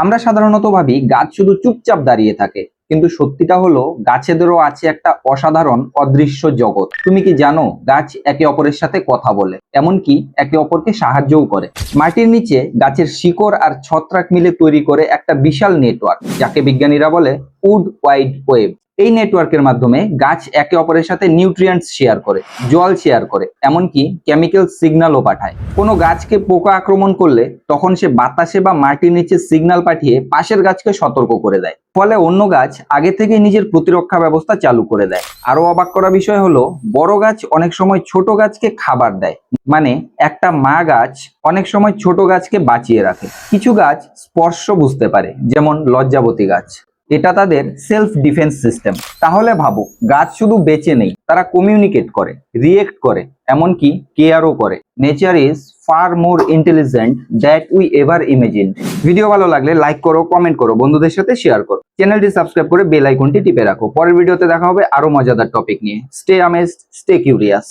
আমরা সাধারণত ভাবি গাছ শুধু চুপচাপ দাঁড়িয়ে থাকে, কিন্তু সত্যিটা হলো গাছেদেরও আছে একটা অসাধারণ অদৃশ্য জগৎ। তুমি কি জানো গাছ একে অপরের সাথে কথা বলে, এমনকি একে অপরকে সাহায্যও করে। মাটির নিচে গাছের শিকড় আর ছত্রাক মিলে তৈরি করে একটা বিশাল নেটওয়ার্ক, যাকে বিজ্ঞানীরা বলে উড ওয়াইড ওয়েব। এই নেটওয়ার্কের মাধ্যমে গাছ একে অপরের সাথে নিউট্রিয়েন্টস শেয়ার করে, জল শেয়ার করে, এমনকি কেমিক্যাল সিগন্যালও পাঠায়। কোনো গাছকে পোকা আক্রমণ করলে তখন সে বাতাসে বা মাটির নিচে সিগন্যাল পাঠিয়ে পাশের গাছকে সতর্ক করে দেয়। ফলে অন্য গাছ আগে থেকে নিজের প্রতিরক্ষা ব্যবস্থা চালু করে দেয়। আরো অবাক করা বিষয় হলো, বড় গাছ অনেক সময় ছোট গাছকে খাবার দেয়। মানে একটা মা গাছ অনেক সময় ছোট গাছকে বাঁচিয়ে রাখে। কিছু গাছ স্পর্শ বুঝতে পারে, যেমন লজ্জাবতী গাছ। এটা তাদের সেলফ ডিফেন্স সিস্টেম। তাহলে ভাবো, গাছ শুধু বেঁচে নেই, তারা কমিউনিকেট করে, রিয়েক্ট করে, এমনকি কেয়ারও করে। Nature is far more intelligent that we ever imagine. Video ভালো লাগলে লাইক করো, কমেন্ট করো, বন্ধুদের সাথে শেয়ার করো। চ্যানেলটি সাবস্ক্রাইব করে বেল আইকনটি টিপে রাখো। পরের ভিডিওতে দেখা হবে আরো মজাদার টপিক নিয়ে। Stay amazed, stay curious.